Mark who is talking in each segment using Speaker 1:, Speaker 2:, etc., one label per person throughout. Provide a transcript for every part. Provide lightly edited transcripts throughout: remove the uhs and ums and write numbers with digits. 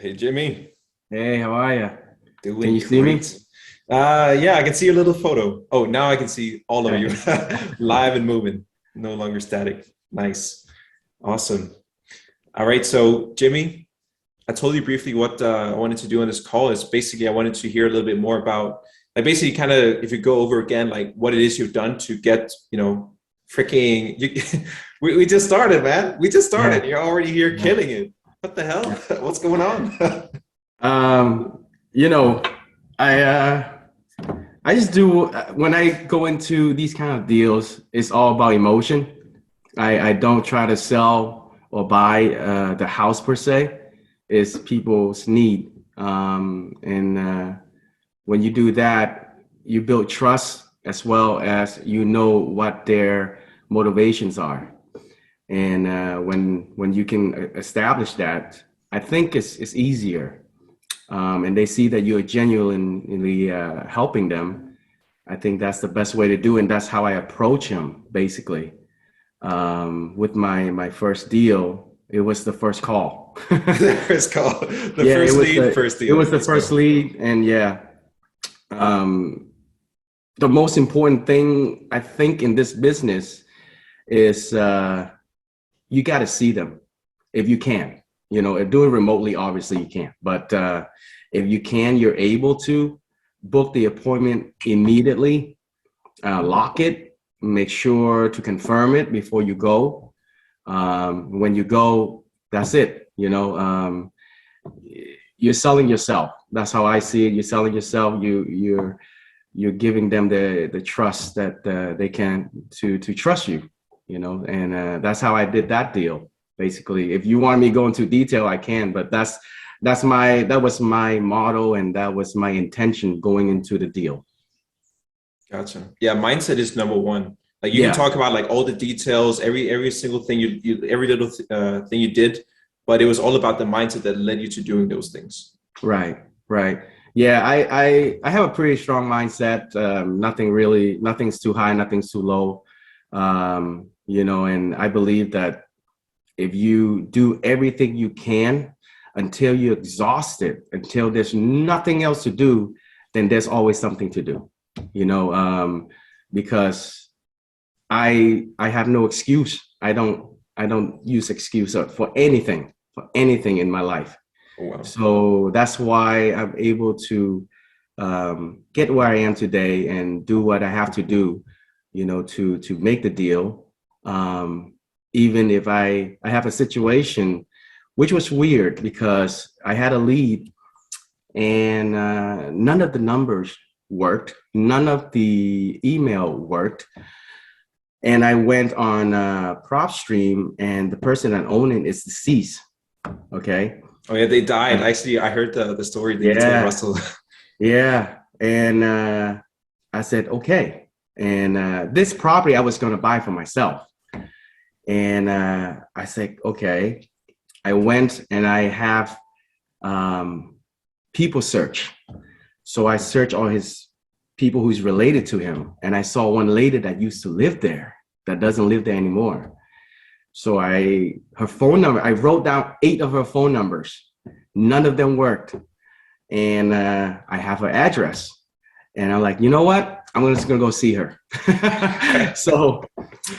Speaker 1: Hey Jimmy,
Speaker 2: Hey, how are you? Can
Speaker 1: doing
Speaker 2: you see me?
Speaker 1: great. Yeah, I can see your little photo. Oh, now I can see all of you
Speaker 2: Nice.
Speaker 1: live and moving, no longer static. Nice, awesome. All right, so Jimmy, I told you briefly what I wanted to do on this call is basically I wanted to hear a little bit more about, like, basically kind of if you go over again, like what it is you've done to get, freaking we just started, man. We just started.
Speaker 2: Yeah,
Speaker 1: You're already here
Speaker 2: yeah,
Speaker 1: killing it. What the hell?
Speaker 2: yeah.
Speaker 1: What's going on?
Speaker 2: You know, I uh I just do when I go into these kind of deals, it's all about emotion. I don't try to sell or buy the house per se. It's people's need. And when you do that, you build trust as well as you know what their motivations are. And when you can establish that, I think it's easier. And they see that you're genuinely helping them. I think that's the best way to do it. And that's how I approach them, basically. With my first deal, it was the first call.
Speaker 1: The first call, the
Speaker 2: Yeah,
Speaker 1: first lead, first
Speaker 2: it
Speaker 1: deal.
Speaker 2: was the
Speaker 1: Let's
Speaker 2: first
Speaker 1: go.
Speaker 2: lead. And yeah, um, the most important thing I think in this business is you got to see them if you can. If doing remotely, obviously you can't. But if you can, you're able to book the appointment immediately, lock it, make sure to confirm it before you go. When you go, that's it. You're selling yourself. That's how I see it. You're selling yourself. You're giving them the trust that they can to trust you. And that's how I did that deal. Basically, if you want me to go into detail, I can, but that was my motto and that was my intention going into the deal.
Speaker 1: Gotcha. Yeah, mindset is number one. Like you can
Speaker 2: Yeah,
Speaker 1: talk about like all the details, every single thing you every little thing you did, but it was all about the mindset that led you to doing those things.
Speaker 2: right, right. Yeah, I have a pretty strong mindset. Nothing's too high, nothing's too low. And I believe that if you do everything you can until you're exhausted, until there's nothing else to do, then there's always something to do, you know, because I have no excuse. I don't use excuse for anything in my life.
Speaker 1: Oh, wow.
Speaker 2: So that's why I'm able to get where I am today and do what I have to do, to make the deal. Even if I have a situation, which was weird because I had a lead and none of the numbers worked, none of the email worked, and I went on prop stream and the person that owned it is deceased. Okay.
Speaker 1: Oh yeah, they died. Actually, I heard the story that you told
Speaker 2: Yeah.
Speaker 1: Russell.
Speaker 2: Yeah. And I said, okay. And this property I was going to buy for myself. And I said, okay. I went and I have people search. So I searched all his people who's related to him. And I saw one lady that used to live there that doesn't live there anymore. So her phone number, I wrote down 8 of her phone numbers. None of them worked. And I have her address. And I'm like, you know what? I'm just gonna go see her. So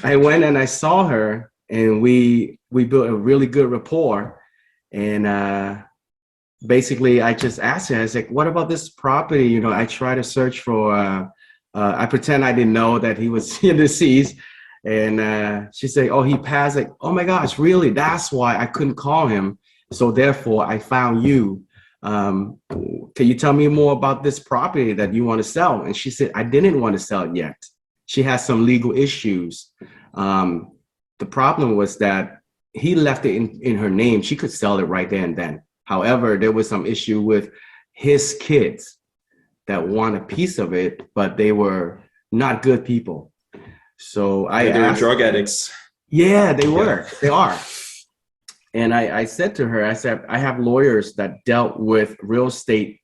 Speaker 2: I went and I saw her, and we built a really good rapport. And basically, I just asked her. I was like, "What about this property?" I try to search for. I pretend I didn't know that he was deceased, and she said, "Oh, he passed." Like, oh my gosh, really? That's why I couldn't call him. So therefore, I found you. Can you tell me more about this property that you want to sell? And she said, I didn't want to sell it yet. She has some legal issues. The problem was that he left it in her name. She could sell it right there and then. However, there was some issue with his kids that want a piece of it, but they were not good people. So I
Speaker 1: Yeah, they were
Speaker 2: asked,
Speaker 1: drug addicts.
Speaker 2: yeah,
Speaker 1: Yeah.
Speaker 2: they are. And I said to her, I said, I have lawyers that dealt with real estate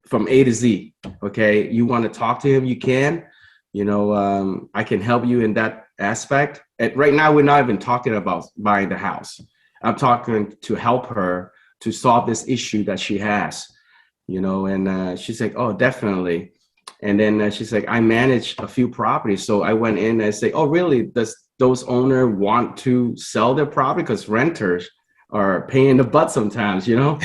Speaker 2: from A to Z. Okay. You want to talk to him? You can. I can help you in that aspect. And right now, we're not even talking about buying the house. I'm talking to help her to solve this issue that she has, you know. And she's like, oh, definitely. And then she's like, I manage a few properties. So I went in and say, oh, really? Does those owners want to sell their property? Because renters are paying the butt sometimes, you know?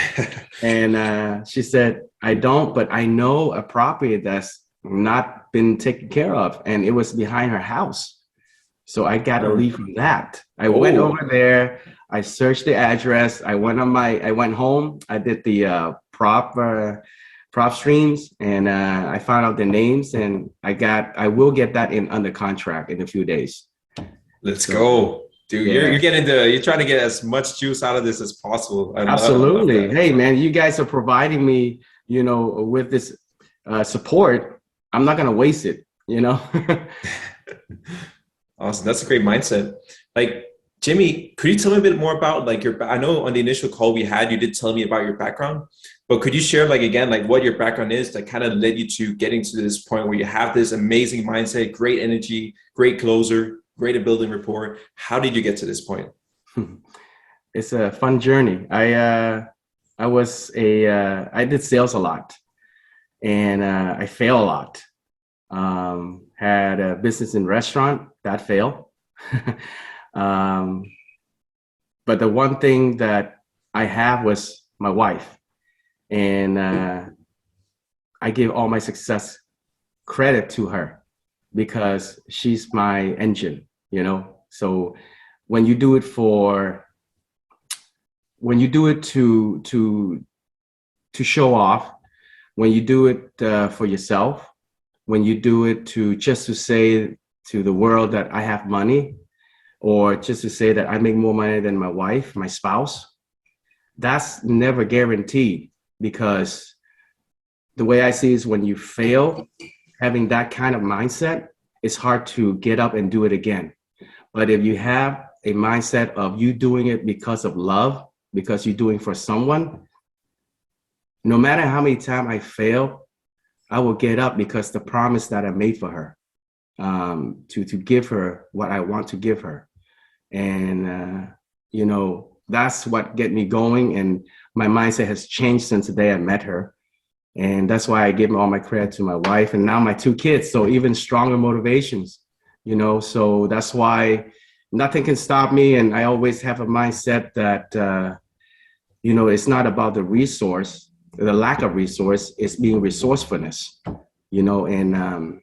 Speaker 2: And she said, I don't, but I know a property that's not been taken care of. And it was behind her house. So I got a lead from that. I went over there. I searched the address. I went home. I did the prop streams, and I found out the names, and I will get that in under contract in a few days.
Speaker 1: Let's go, dude.
Speaker 2: Yeah.
Speaker 1: You're trying to get as much juice out of this as possible.
Speaker 2: Absolutely. Hey, man, you guys are providing me, you know, with this support. I'm not gonna waste it, you know.
Speaker 1: Awesome. That's a great mindset. Like, Jimmy, could you tell me a bit more about like I know on the initial call we had, you did tell me about your background, but could you share like, again, like what your background is that kind of led you to getting to this point where you have this amazing mindset, great energy, great closer, great at building rapport. How did you get to this point?
Speaker 2: It's a fun journey. I did sales a lot, and I fail a lot. Had a business in restaurant that failed. But the one thing that I have was my wife, and I give all my success credit to her because she's my engine, you know. So when you do it to show off, when you do it for yourself, when you do it to say to the world that I have money, or just to say that I make more money than my wife, my spouse, that's never guaranteed, because the way I see it is when you fail, having that kind of mindset, it's hard to get up and do it again. But if you have a mindset of you doing it because of love, because you're doing for someone, no matter how many times I fail, I will get up because the promise that I made for her, to give her what I want to give her. And, you know, that's what get me going. And my mindset has changed since the day I met her. And that's why I give all my credit to my wife and now my 2 kids. So even stronger motivations, you know, so that's why nothing can stop me. And I always have a mindset that, you know, it's not about the resource, the lack of resource, it's being resourcefulness, you know. And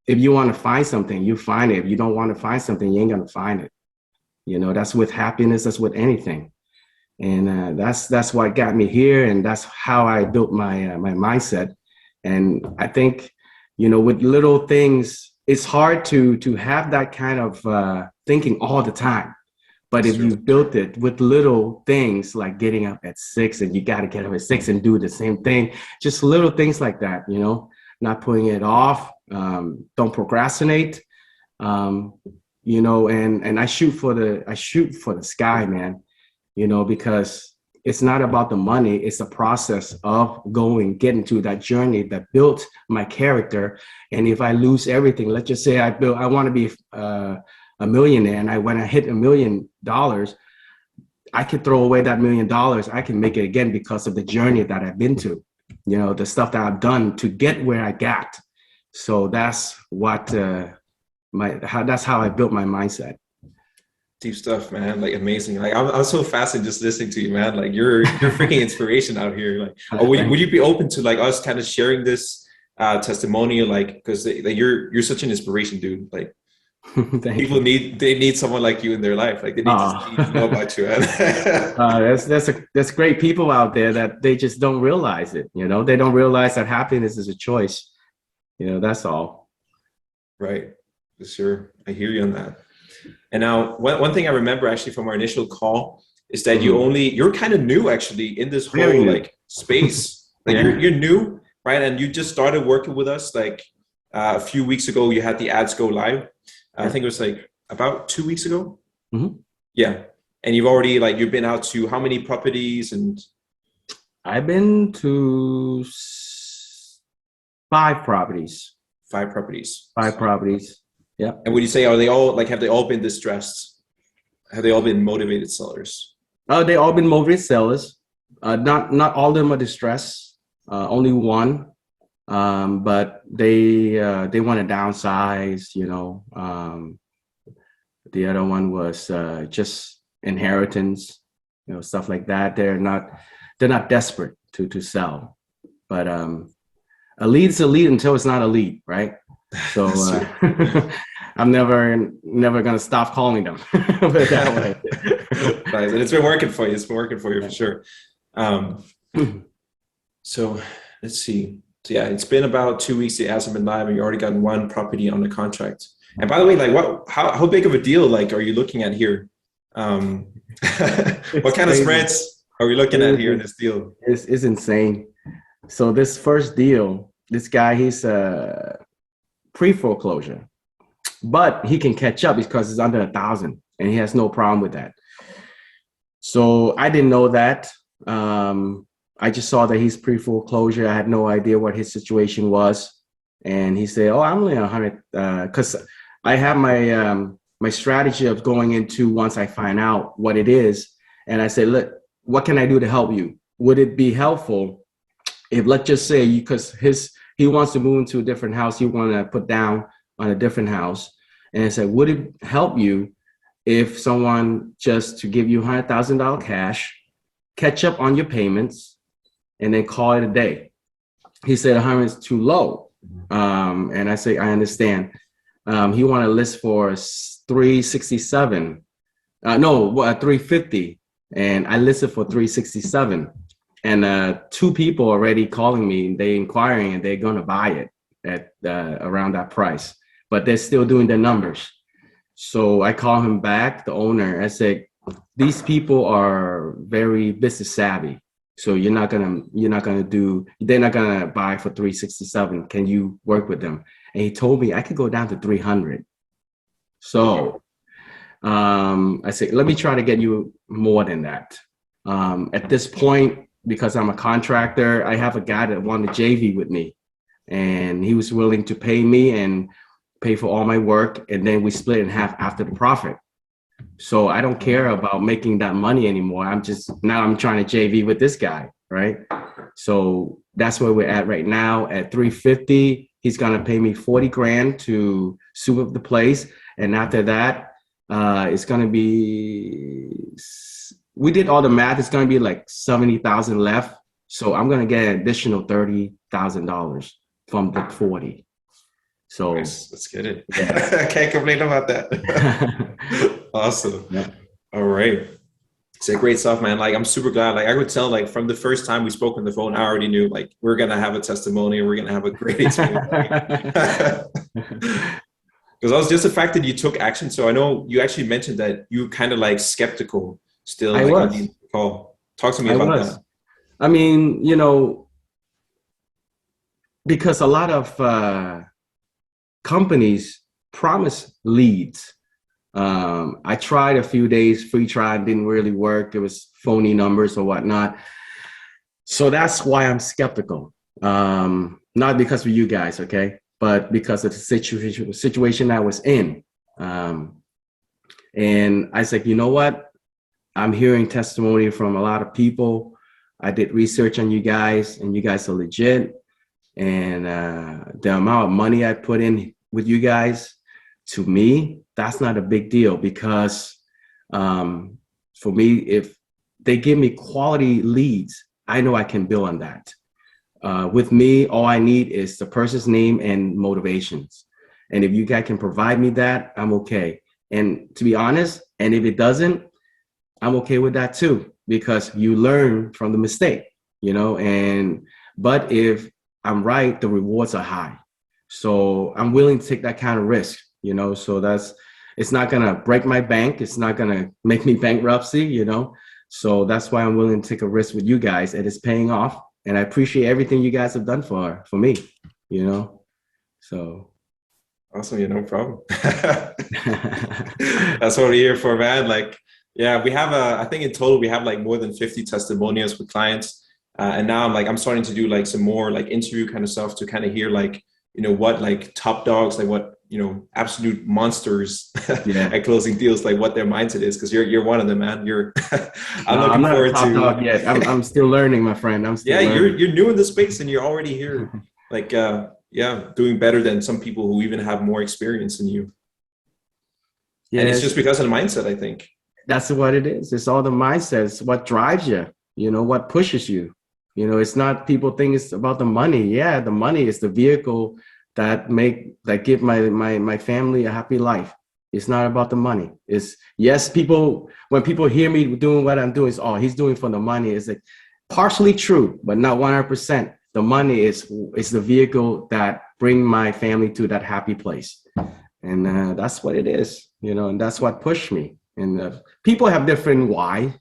Speaker 2: if you want to find something, you find it. If you don't want to find something, you ain't going to find it. You know, that's with happiness, that's with anything. And that's what got me here. And that's how I built my mindset. And I think, you know, with little things, it's hard to have that kind of thinking all the time. But if you built it with little things like getting up at 6 and you got to get up at 6 and do the same thing, just little things like that, you know, not putting it off, don't procrastinate, you know, and I shoot for the sky, man, you know, because it's not about the money. It's the process of getting to that journey that built my character. And if I lose everything, let's just say I want to be a millionaire, and when I hit $1 million, I could throw away that $1 million. I can make it again because of the journey that I've been to, you know, the stuff that I've done to get where I got. So that's what that's how I built my mindset.
Speaker 1: Deep stuff, man. Like, amazing. Like, I'm so fascinated just listening to you, man. Like, you're freaking inspiration out here. Like, would you be open to like us kind of sharing this testimonial? Like, because you're such an inspiration, dude. Like, people need someone like you in their life. Like, they need to know about you.
Speaker 2: There's great people out there that they just don't realize it. You know, they don't realize that happiness is a choice. You know, that's all.
Speaker 1: Right. For sure. I hear you on that. And now one thing I remember actually from our initial call is that you're kind of new actually in this whole like space. Like, you're new, right? And you just started working with us like a few weeks ago. You had the ads go live. I think it was like about 2 weeks ago. Mm-hmm. Yeah. And you've been out to how many properties? And
Speaker 2: I've been to 5 properties.
Speaker 1: 5 properties.
Speaker 2: 5 properties. Yeah.
Speaker 1: And would you say, have they all been distressed? Have they all been motivated sellers?
Speaker 2: Oh, they all been motivated sellers. Not all of them are distressed. Only one, but they want to downsize. The other one was just inheritance, stuff like that. They're not desperate to sell, but a lead's a lead until it's not a lead, right? So I'm never gonna stop calling them. Put it that way.
Speaker 1: Nice. And it's been working for you. It's been working for you for sure. So let's see. So yeah, it's been about 2 weeks. It hasn't been live, and you already got one property on the contract. And by the way, like how big of a deal like are you looking at here? What kind of spreads are we looking at here in this deal?
Speaker 2: It's insane. So this first deal, this guy, he's pre-foreclosure, but he can catch up because it's under 1,000 and he has no problem with that. So I didn't know that. I just saw that he's pre-foreclosure. I had no idea what his situation was. And he said, oh, I'm only 100, because I have my strategy of going into once I find out what it is. And I said, look, what can I do to help you? Would it be helpful if, let's just say, because he wants to move into a different house, he want to put down on a different house. And I said, would it help you if someone just to give you $100,000 cash, catch up on your payments, and then call it a day? He said 100 is too low. And I say, I understand. He want to list for 367. 350. And I listed for 367. And 2 people already calling me, they inquiring, and they're going to buy it at around that price. But they're still doing their numbers. So I call him back, the owner. I said, these people are very business savvy. So they're not gonna buy for 367. Can you work with them? And he told me I could go down to 300. So I said, let me try to get you more than that. At this point, because I'm a contractor, I have a guy that wanted JV with me, and he was willing to pay me and pay for all my work. And then we split in half after the profit. So I don't care about making that money anymore. I'm trying to JV with this guy, right? So that's where we're at right now. At 350, he's gonna pay me 40 grand to soup up the place, and after that, it's gonna be. We did all the math. It's gonna be like 70,000 left. So I'm gonna get an additional $30,000 from the 40. So
Speaker 1: nice. Let's get it. Yeah. I can't complain about that. Awesome. Yeah. All right. It's great stuff, man. Like, I'm super glad. Like, I could tell, like, from the first time we spoke on the phone, I already knew, like, we're gonna have a testimony and we're gonna have a great experience. Because I was just the fact that you took action. So I know you actually mentioned that you kind of like skeptical still.
Speaker 2: I
Speaker 1: like,
Speaker 2: was.
Speaker 1: on the call. Talk to me about that.
Speaker 2: I mean, because a lot of companies promise leads. I tried a few days free trial, didn't really work. It was phony numbers or whatnot. So that's why I'm skeptical. Not because of you guys, okay, but because of the situation I was in. And I said, you know what? I'm hearing testimony from a lot of people. I did research on you guys, and you guys are legit. And the amount of money I put in with you guys, to me, that's not a big deal, because for me, if they give me quality leads, I know I can build on that. With me, all I need is the person's name and motivations. And if you guys can provide me that, I'm okay. And to be honest, and if it doesn't, I'm okay with that too, because you learn from the mistake, but if I'm right, the rewards are high. So I'm willing to take that kind of risk, so it's not going to break my bank. It's not going to make me bankruptcy, so that's why I'm willing to take a risk with you guys, and it's paying off. And I appreciate everything you guys have done for me, so.
Speaker 1: Awesome. No problem. That's what we're here for, man. Like, yeah, we have I think in total, we have like more than 50 testimonials with clients. And now I'm starting to do like some more like interview kind of stuff to kind of hear like, what like top dogs, like what absolute monsters
Speaker 2: Yeah.
Speaker 1: at closing deals, like what their mindset is, because you're one of them, man. I'm
Speaker 2: No, I'm
Speaker 1: looking
Speaker 2: not a
Speaker 1: forward
Speaker 2: top
Speaker 1: to.
Speaker 2: dog yet. I'm still learning, my friend. I'm still
Speaker 1: Yeah,
Speaker 2: learning.
Speaker 1: you're new in the space and you're already here, like yeah, doing better than some people who even have more experience than you. And it's
Speaker 2: Yes,
Speaker 1: just because of the mindset, I think.
Speaker 2: that's what it is. It's all the mindset. It's what drives you, what pushes you. It's not people think it's about the money. Yeah, the money is the vehicle that give my family a happy life. It's not about the money. It's yes, when people hear me doing what I'm doing, it's he's doing for the money. It's like partially true, but not 100%. The money is the vehicle that bring my family to that happy place. And that's what it is, and that's what pushed me. And people have different why,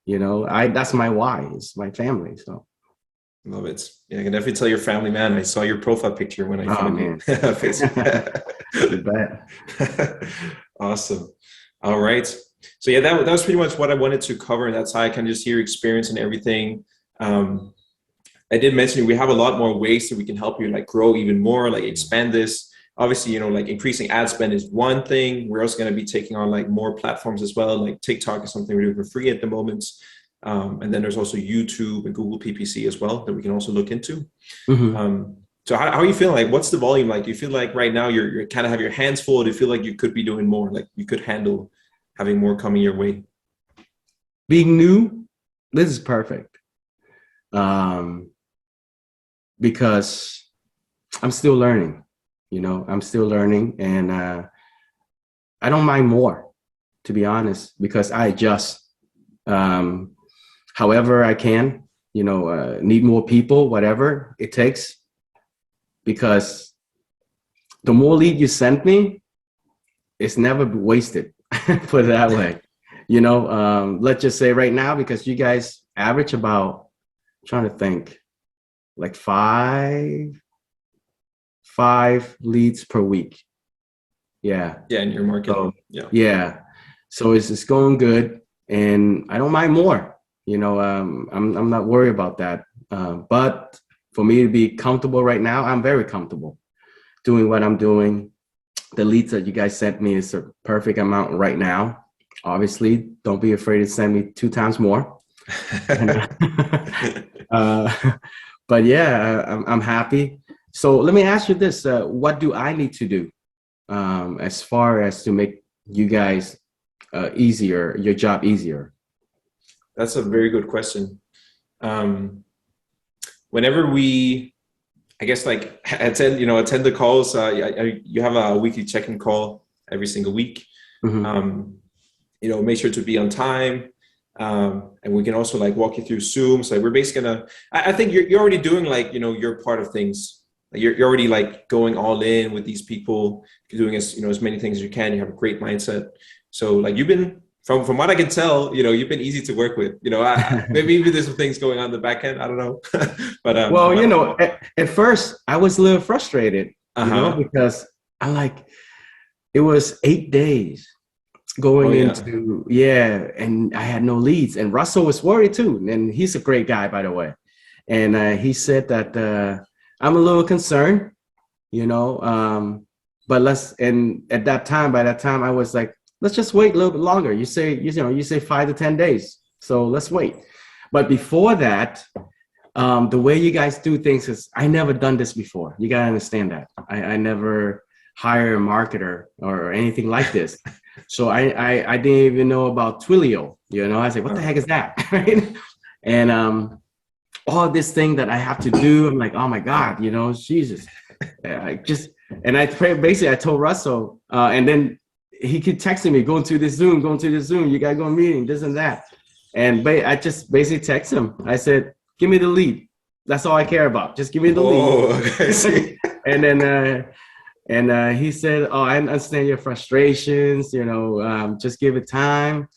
Speaker 2: that's my why. It's my family. So
Speaker 1: Love it. Yeah, I can definitely tell you're family man. I saw your profile picture when I
Speaker 2: oh
Speaker 1: found you.
Speaker 2: man. You bet.
Speaker 1: Awesome. All right. So yeah, that was pretty much what I wanted to cover, and that's how I can just hear your experience and everything. I did mention we have a lot more ways that we can help you like grow even more, like expand this. Obviously, like increasing ad spend is one thing. We're also going to be taking on like more platforms as well. Like TikTok is something we're doing for free at the moment. And then there's also YouTube and Google PPC as well that we can also look into.
Speaker 2: Mm-hmm.
Speaker 1: So how are you feeling? Like, what's the volume like? Do you feel like right now you're kind of have your hands full? Do you feel like you could be doing more? Like you could handle having more coming your way?
Speaker 2: Being new, this is perfect. Because I'm still learning, I'm still learning, and I don't mind more, to be honest, because I adjust however I can, need more people, whatever it takes, because the more lead you send me, it's never wasted. Put it that way. Let's just say right now, because you guys average about, I'm trying to think, like five leads per week. Yeah.
Speaker 1: Yeah, in your market.
Speaker 2: So
Speaker 1: Yeah.
Speaker 2: yeah. So it's going good, and I don't mind more. I'm not worried about that. But for me to be comfortable right now, I'm very comfortable doing what I'm doing. The leads that you guys sent me is a perfect amount right now. Obviously, don't be afraid to send me 2 times more. uh, but yeah, I'm happy. So let me ask you this: what do I need to do as far as to make you guys your job easier?
Speaker 1: That's a very good question. Whenever we, I guess, like attend the calls, you have a weekly check-in call every single week.
Speaker 2: Mm-hmm.
Speaker 1: Make sure to be on time. And we can also like walk you through Zoom. So we're basically gonna, I think you're already doing like, your part of things. Like you're already like going all in with these people. You're doing as many things as you can. You have a great mindset. So like you've been, from what I can tell, you've been easy to work with. Maybe even there's some things going on in the back end. I don't know. But
Speaker 2: Well, at first I was a little frustrated, because it was 8 days going into, and I had no leads, and Russell was worried too. And he's a great guy, by the way. And he said that I'm a little concerned, but by that time I was like, let's just wait a little bit longer. You say 5 to 10 days. So let's wait. But before that, the way you guys do things is, I never done this before. You got to understand that. I never hire a marketer or anything like this. So I didn't even know about Twilio. I was like, what the heck is that? Right? And all this thing that I have to do, I'm like, oh my God, Jesus. I told Russell, and then he kept texting me, going to this Zoom, you gotta go meeting, this and that. And I just basically text him. I said, give me the lead. That's all I care about. Just give me the lead.
Speaker 1: Okay.
Speaker 2: And then he said, oh, I understand your frustrations, just give it time.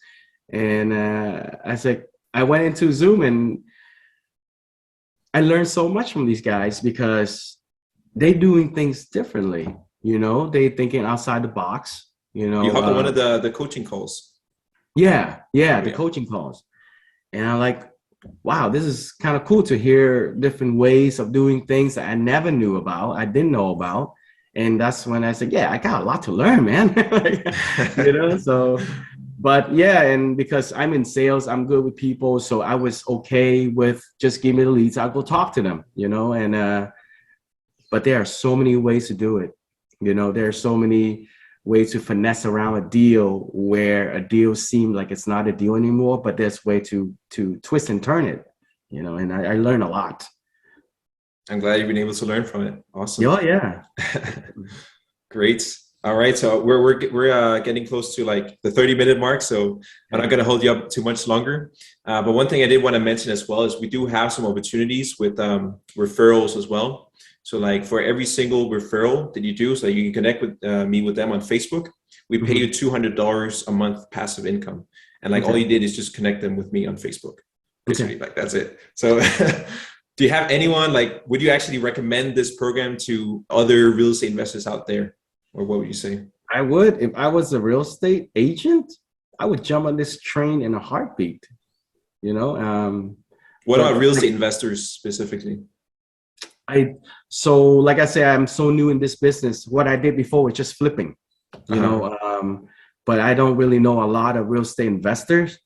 Speaker 2: And I said, I went into Zoom and I learned so much from these guys, because they doing things differently. They thinking outside the box.
Speaker 1: You hop on one of the coaching calls.
Speaker 2: The coaching calls. And I'm like, wow, this is kind of cool to hear different ways of doing things that I never knew about, I didn't know about. And that's when I said, yeah, I got a lot to learn, man. So, but yeah, and because I'm in sales, I'm good with people. So I was okay with just give me the leads. I'll go talk to them, but there are so many ways to do it. There are so many ways to finesse around a deal where a deal seems like it's not a deal anymore, but there's way to twist and turn it, and I learned a lot.
Speaker 1: I'm glad you've been able to learn from it. Awesome.
Speaker 2: Oh, yeah.
Speaker 1: Great. All right. So we're getting close to like the 30-minute mark. So I'm not going to hold you up too much longer. But one thing I did want to mention as well is we do have some opportunities with referrals as well. So like for every single referral that you do, so you can connect with me with them on Facebook, we pay you $200 a month passive income. And like all you did is just connect them with me on Facebook. Basically, like that's it. So do you have anyone, like, would you actually recommend this program to other real estate investors out there? Or what would you say?
Speaker 2: I would. If I was a real estate agent, I would jump on this train in a heartbeat.
Speaker 1: What about real estate investors specifically?
Speaker 2: So like I said, I'm so new in this business. What I did before was just flipping, but I don't really know a lot of real estate investors.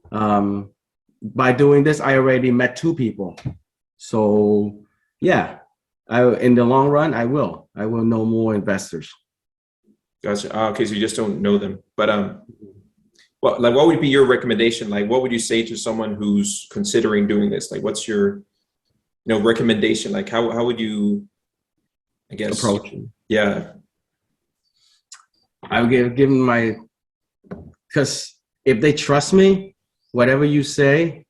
Speaker 2: By doing this, I already met 2 people. So yeah, in the long run, I will know more investors.
Speaker 1: Gotcha. Okay, so you just don't know them, but well, like, what would be your recommendation? Like, what would you say to someone who's considering doing this? Like, what's your recommendation? Like, how would you, I guess,
Speaker 2: approach?
Speaker 1: Yeah,
Speaker 2: I would give them because if they trust me, whatever you say,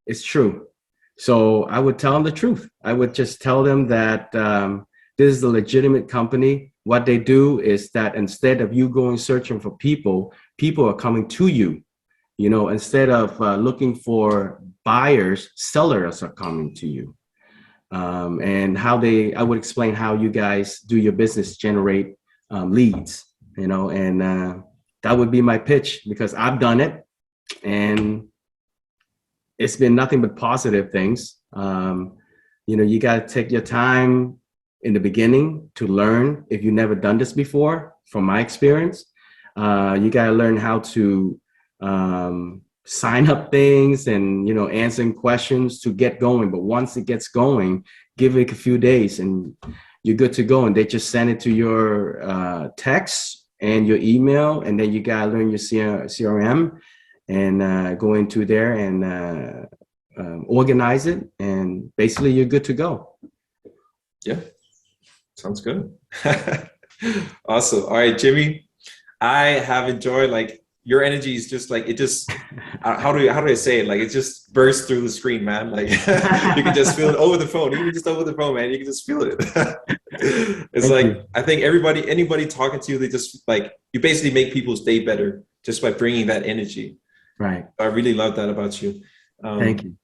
Speaker 2: it's true. So I would tell them the truth. I would just tell them that this is a legitimate company. What they do is that instead of you going searching for people are coming to you. Instead of looking for buyers, sellers are coming to you. And I would explain how you guys do your business, generate leads, and that would be my pitch, because I've done it and it's been nothing but positive things. You got to take your time in the beginning to learn. If you've never done this before, from my experience, you got to learn how to sign up things and, answering questions to get going. But once it gets going, give it a few days and you're good to go. And they just send it to your text and your email. And then you got to learn your CRM and go into there and organize it. And basically you're good to go.
Speaker 1: Yeah. Sounds good. Awesome. All right, Jimmy, I have enjoyed, like, your energy is just like, it just, how do I say it? Like, it just bursts through the screen, man. Like, you can just feel it over the phone. Even just over the phone, man, you can just feel it. It's Thank you. I think anybody talking to you, they just, like, you basically make people's day better just by bringing that energy.
Speaker 2: Right.
Speaker 1: I really love that about you.
Speaker 2: Thank you.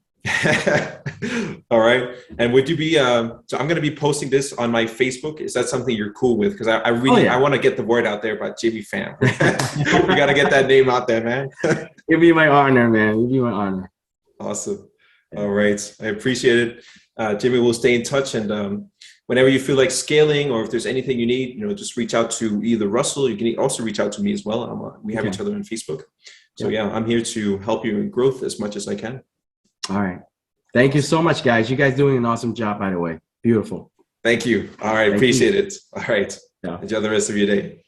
Speaker 1: All right. And would you be so I'm going to be posting this on my Facebook. Is that something you're cool with? Because I really I want to get the word out there about Jimmy Pham. We got to get that name out there, man.
Speaker 2: It'd be my honor, man. It'd be my honor.
Speaker 1: Awesome. All right. I appreciate it. Jimmy, we'll stay in touch, and whenever you feel like scaling, or if there's anything you need, just reach out to either Russell. You can also reach out to me as well. We have each other on Facebook. So yeah, I'm here to help you in growth as much as I can.
Speaker 2: All right. Thank you so much, guys. You guys doing an awesome job, by the way. Beautiful.
Speaker 1: Thank you. All right. Appreciate it. All right. Enjoy the rest of your day.